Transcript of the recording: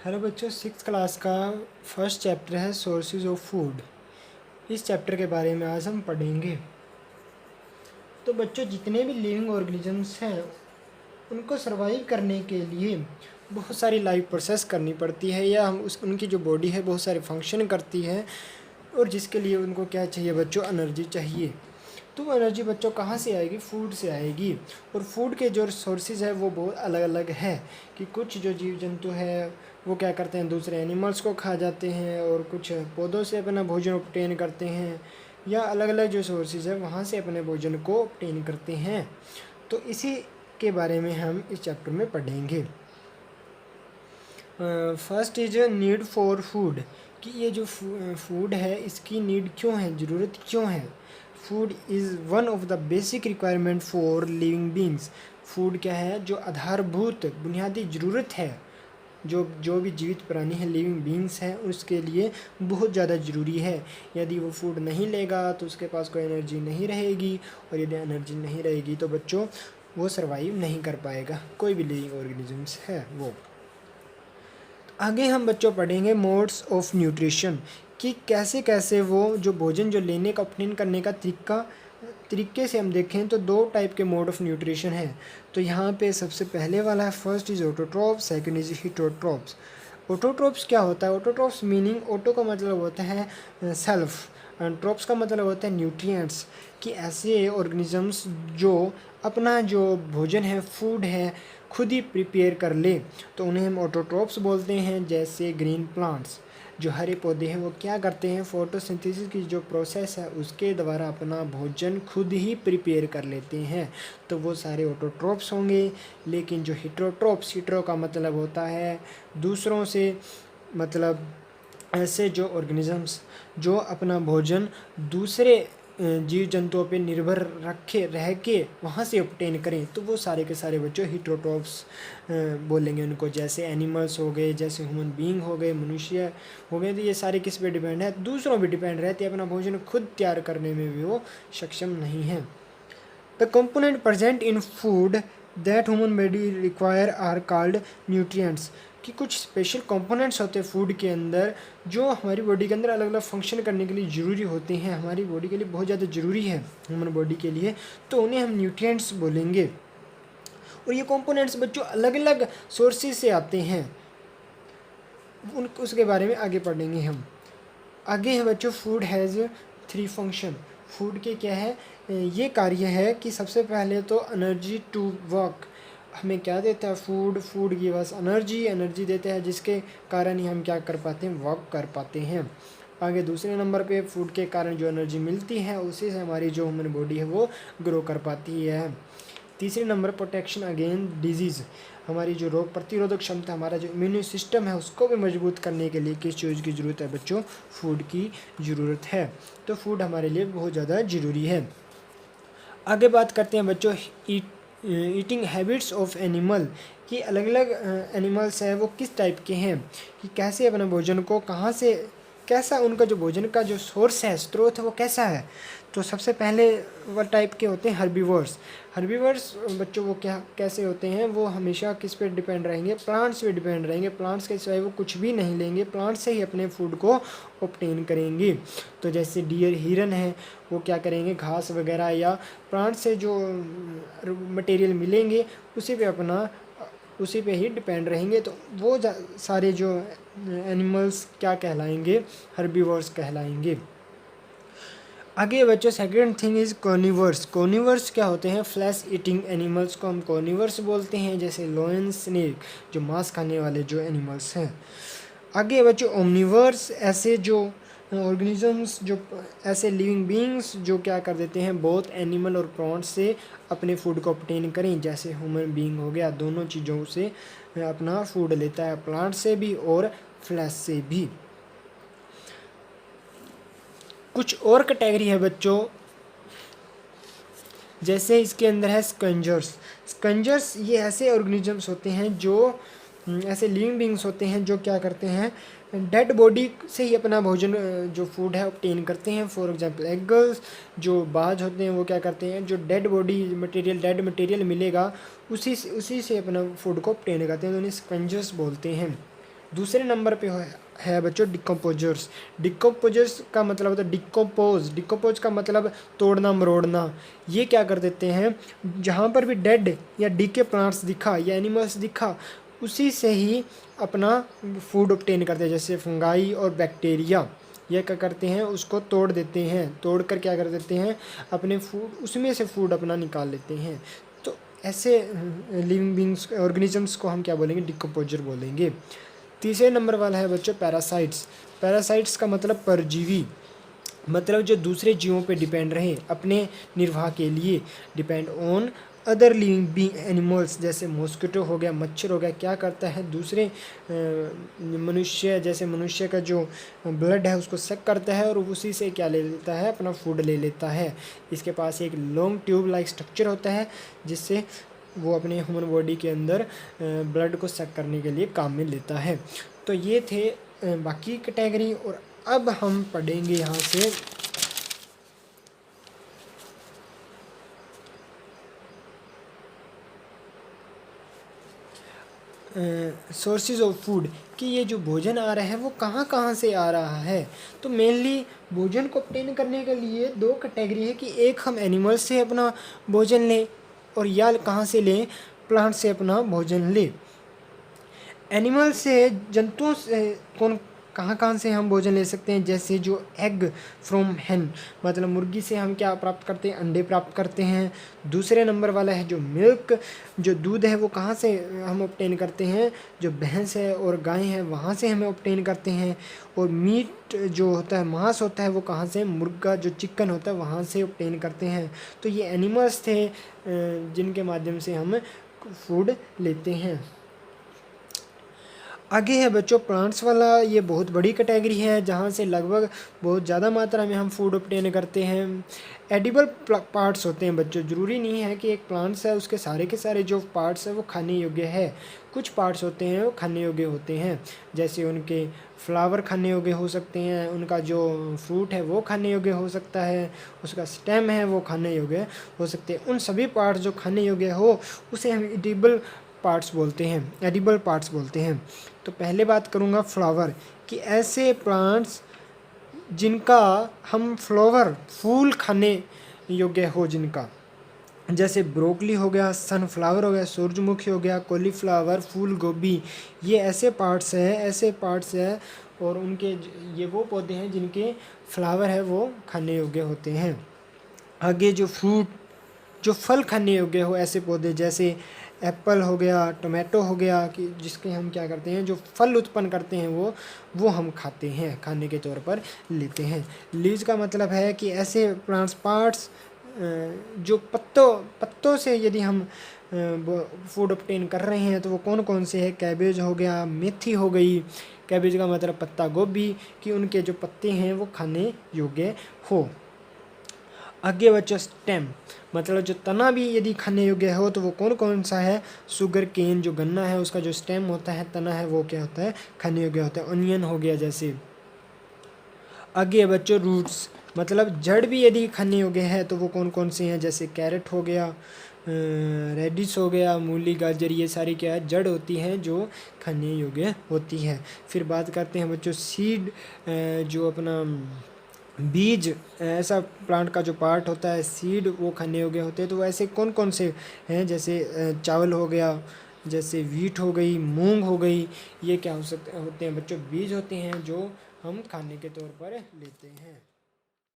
Hello बच्चों, six class का first chapter है सोर्सेज ऑफ फूड। इस चैप्टर के बारे में आज हम पढ़ेंगे। तो बच्चों, जितने भी लिविंग ऑर्गेनिजम्स हैं उनको सर्वाइव करने के लिए बहुत सारी लाइफ प्रोसेस करनी पड़ती है, या हम उनकी जो बॉडी है बहुत सारे फंक्शन करती है, और जिसके लिए उनको क्या चाहिए बच्चों, एनर्जी चाहिए। तो वो एनर्जी बच्चों कहाँ से आएगी? फूड से आएगी। और फूड के जो सोर्सेज है वो बहुत अलग अलग है कि कुछ जो जीव जंतु है वो क्या करते हैं, दूसरे एनिमल्स को खा जाते हैं, और कुछ पौधों से अपना भोजन ऑब्टेन करते हैं, या अलग अलग जो सोर्सेज है वहाँ से अपने भोजन को ऑब्टेन करते हैं। तो इसी के बारे में हम इस चैप्टर में पढ़ेंगे। First is need for food, कि ये जो फूड है इसकी नीड क्यों है, ज़रूरत क्यों है। Food is one of the basic requirement for living beings. Food क्या है? जो आधारभूत बुनियादी ज़रूरत है, जो भी जीवित प्राणी है, लिविंग बींग्स हैं, उसके लिए बहुत ज़्यादा ज़रूरी है। यदि वो फूड नहीं लेगा तो उसके पास कोई एनर्जी नहीं रहेगी, और यदि एनर्जी नहीं रहेगी तो बच्चों वो सर्वाइव नहीं कर पाएगा, कोई भी लिविंग ऑर्गेनिजम्स है वो। आगे हम बच्चों पढ़ेंगे मोड्स ऑफ न्यूट्रिशन, कि कैसे कैसे वो जो भोजन जो लेने का ऑब्टेन करने का तरीके से हम देखें तो दो टाइप के मोड ऑफ न्यूट्रिशन है। तो यहाँ पे सबसे पहले वाला है, first is autotrophs, second is heterotrophs. Autotrophs क्या होता है? ऑटोट्रॉप्स मीनिंग, ऑटो का मतलब होता है सेल्फ, एंड ट्रॉप्स का मतलब होता है न्यूट्रिएंट्स, कि ऐसे ऑर्गेनिजम्स जो अपना जो भोजन है, फूड है, खुद ही प्रिपेयर कर ले, तो उन्हें हम ऑटोट्रॉप्स बोलते हैं। जैसे ग्रीन प्लांट्स, जो हरे पौधे हैं वो क्या करते हैं, फोटोसिंथेसिस की जो प्रोसेस है उसके द्वारा अपना भोजन खुद ही प्रिपेयर कर लेते हैं, तो वो सारे ऑटोट्रॉप्स होंगे। लेकिन जो हिटरोट्रॉप्स, हिटरो का मतलब होता है दूसरों से, मतलब ऐसे जो ऑर्गेनिजम्स जो अपना भोजन दूसरे जीव जंतुओं पे निर्भर रह के वहाँ से ऑब्टेन करें, तो वो सारे के सारे बच्चों हिटरोट्रॉप्स बोलेंगे उनको। जैसे एनिमल्स हो गए, जैसे ह्यूमन बीइंग हो गए, मनुष्य हो गए, तो ये सारे किस पे डिपेंड है? दूसरों पे डिपेंड रहते हैं, अपना भोजन खुद तैयार करने में भी वो सक्षम नहीं है। The component present in food that human body require are called nutrients, कि कुछ स्पेशल कंपोनेंट्स होते हैं फूड के अंदर जो हमारी बॉडी के अंदर अलग अलग फंक्शन करने के लिए ज़रूरी होते हैं, हमारी बॉडी के लिए बहुत ज़्यादा ज़रूरी है, ह्यूमन बॉडी के लिए, तो उन्हें हम न्यूट्रिएंट्स बोलेंगे। और ये कंपोनेंट्स बच्चों अलग अलग सोर्सेज से आते हैं, उसके बारे में आगे पढ़ेंगे हम। आगे है बच्चों, food has three function. Food के क्या है? ये कार्य है कि सबसे पहले तो एनर्जी टू वर्क, हमें क्या देता है food? Food give us energy देता है, जिसके कारण ही हम क्या कर पाते हैं, वर्क कर पाते हैं। आगे दूसरे नंबर पे फूड के कारण जो एनर्जी मिलती है उसी से हमारी जो ह्यूमन बॉडी है वो ग्रो कर पाती है। तीसरे नंबर प्रोटेक्शन अगेंस्ट डिजीज़, हमारी जो रोग प्रतिरोधक क्षमता, हमारा जो इम्यून सिस्टम है उसको भी मजबूत करने के लिए किस चीज़ की ज़रूरत है बच्चों? फूड की ज़रूरत है। तो फूड हमारे लिए बहुत ज़्यादा ज़रूरी है। आगे बात करते हैं बच्चों ईटिंग हैबिट्स ऑफ एनिमल, कि अलग अलग एनिमल्स हैं वो किस टाइप के हैं, कि कैसे अपने भोजन को कहाँ से, कैसा उनका जो भोजन का जो सोर्स है, स्रोत है वो कैसा है। तो सबसे पहले वो टाइप के होते हैं हर्बीवर्स। हर्बीवर्स बच्चों वो क्या कैसे होते हैं? वो हमेशा किस पे डिपेंड रहेंगे? प्लांट्स पे डिपेंड रहेंगे। प्लांट्स के सिवाय वो कुछ भी नहीं लेंगे, प्लांट्स से ही अपने फूड को ऑब्टेन करेंगे। तो जैसे डियर, हिरन है, वो क्या करेंगे, घास वगैरह या प्लांट से जो मटेरियल मिलेंगे उसी पे ही डिपेंड रहेंगे। तो वो सारे जो एनिमल्स क्या कहलाएंगे? हर्बीवर्स कहलाएंगे। आगे बच्चों, second thing is carnivores. Carnivores क्या होते हैं? फ्लैश ईटिंग एनिमल्स को हम कॉर्निवर्स बोलते हैं, जैसे लॉयन, स्नेक, जो मांस खाने वाले जो एनिमल्स हैं। आगे बच्चों, ओमनिवर्स, ऐसे जो ऑर्गेनिजम्स, जो ऐसे लिविंग बीइंग्स जो क्या कर देते हैं, बोथ एनिमल और प्लांट्स से अपने फूड को ऑब्टेन करें। जैसे ह्यूमन बीइंग हो गया, दोनों चीज़ों से अपना फूड लेता है, प्लांट से भी और फ्लैश से भी। कुछ और कैटेगरी है बच्चों, जैसे इसके अंदर है स्कंजर्स। स्कंजर्स ये ऐसे ऑर्गेनिजम्स होते हैं जो ऐसे लिविंग बींग्स होते हैं जो क्या करते हैं, डेड बॉडी से ही अपना भोजन जो फूड है ऑब्टेन करते हैं। फॉर एग्जांपल एग्स, जो बाज होते हैं वो क्या करते हैं, जो dead body material, dead material मिलेगा उसी से अपना फूड को ऑब्टेन करते हैं, तो उन्हें स्कंजर्स बोलते हैं। दूसरे नंबर पे है बच्चों डिकम्पोजर्स। डिकम्पोजर्स का मतलब होता है डिकम्पोज। डिकम्पोज का मतलब तोड़ना मरोड़ना। ये क्या कर देते हैं, जहाँ पर भी डेड या डीके प्लांट्स दिखा या एनिमल्स दिखा उसी से ही अपना फूड ऑब्टेन करते हैं, जैसे फंगाई और बैक्टीरिया। ये क्या करते हैं, उसको तोड़ देते हैं, तोड़ कर क्या कर देते हैं, अपने फूड उसमें से फूड अपना निकाल लेते हैं। तो ऐसे लिविंग बींग्स ऑर्गेनिजम्स को हम क्या बोलेंगे, डिकम्पोजर बोलेंगे। तीसरे नंबर वाला है बच्चों पैरासाइट्स। पैरासाइट्स का मतलब परजीवी, मतलब जो दूसरे जीवों पे डिपेंड रहे अपने निर्वाह के लिए, depend on other living being animals, जैसे मॉस्किटो हो गया, मच्छर हो गया, क्या करता है दूसरे मनुष्य, जैसे मनुष्य का जो ब्लड है उसको सक करता है और उसी से क्या ले लेता है, अपना फूड ले लेता है। इसके पास एक लॉन्ग ट्यूब लाइक स्ट्रक्चर होता है जिससे वो अपने ह्यूमन बॉडी के अंदर ब्लड को सक करने के लिए काम में लेता है। तो ये थे बाकी कैटेगरी। और अब हम पढ़ेंगे यहाँ से सोर्सेज ऑफ फूड, कि ये जो भोजन आ रहा है वो कहाँ कहाँ से आ रहा है। तो मेनली भोजन को ऑब्टेन करने के लिए दो कैटेगरी है, कि एक हम एनिमल से अपना भोजन लें और या कहाँ से लें, प्लांट से अपना भोजन लें। एनिमल से, जंतुओं से कौन कहाँ कहाँ से हम भोजन ले सकते हैं, जैसे जो एग फ्रॉम हैन, मतलब मुर्गी से हम क्या प्राप्त करते हैं, अंडे प्राप्त करते हैं। दूसरे नंबर वाला है जो मिल्क, जो दूध है वो कहाँ से हम ऑब्टेन करते हैं, जो भैंस है और गाय है वहाँ से हमें ऑब्टेन करते हैं। और मीट जो होता है, मांस होता है, वो कहाँ से, मुर्गा जो चिकन होता है वहाँ से ऑब्टेन करते हैं। तो ये एनिमल्स थे जिनके माध्यम से हम फूड लेते हैं। आगे है बच्चों प्लांट्स वाला, ये बहुत बड़ी कैटेगरी है जहाँ से लगभग बहुत ज़्यादा मात्रा में हम फूड ऑब्टेन करते हैं। एडिबल पार्ट्स होते हैं बच्चों, ज़रूरी नहीं है कि एक प्लांट्स है उसके सारे के सारे जो पार्ट्स हैं वो खाने योग्य है। कुछ पार्ट्स होते हैं वो खाने योग्य होते हैं, जैसे उनके फ्लावर खाने योग्य हो सकते हैं, उनका जो फ्रूट है वो खाने योग्य हो सकता है, उसका स्टेम है वो खाने योग्य हो सकते हैं। उन सभी पार्ट्स जो खाने योग्य हो उसे हम एडिबल पार्ट्स बोलते हैं, एडिबल पार्ट्स बोलते हैं। तो पहले बात करूँगा फ्लावर, कि ऐसे प्लांट्स जिनका हम फ्लावर फूल खाने योग्य हो, जिनका, जैसे ब्रोकली हो गया, सनफ्लावर हो गया, सूरजमुखी हो गया, कॉलीफ्लावर, फूल गोभी, ये ऐसे पार्ट्स हैं और उनके ये वो पौधे हैं जिनके फ्लावर है वो खाने योग्य होते हैं। आगे जो फ्रूट, जो फल खाने योग्य हो, ऐसे पौधे जैसे एप्पल हो गया, टोमेटो हो गया, कि जिसके हम क्या करते हैं, जो फल उत्पन्न करते हैं वो हम खाते हैं, खाने के तौर पर लेते हैं। लीव्स का मतलब है कि ऐसे प्लांट्स पार्ट्स जो पत्तों से यदि हम फूड ऑब्टेन कर रहे हैं तो वो कौन कौन से है, कैबेज हो गया, मेथी हो गई, कैबेज का मतलब पत्ता गोभी, कि उनके जो पत्ते हैं वो खाने योग्य हो। आगे बच्चों स्टेम, मतलब जो तना भी यदि खाने योग्य हो तो वो कौन कौन सा है, शुगर केन, जो गन्ना है उसका जो स्टेम होता है, तना है, वो क्या होता है, खाने योग्य होता है। अनियन हो गया जैसे। आगे बच्चों रूट्स, मतलब जड़ भी यदि खाने योग्य है तो वो कौन कौन से हैं, जैसे कैरेट हो गया, रेडिश हो गया, मूली, गाजर, ये सारी क्या है, जड़ होती हैं जो खाने योग्य होती है। फिर बात करते हैं बच्चों सीड, जो अपना बीज, ऐसा प्लांट का जो पार्ट होता है सीड, वो खाने योग्य होते हैं। तो ऐसे कौन कौन से हैं, जैसे चावल हो गया, जैसे वीट हो गई, मूंग हो गई, ये क्या हो सकते होते हैं बच्चों, बीज होते हैं जो हम खाने के तौर पर लेते हैं।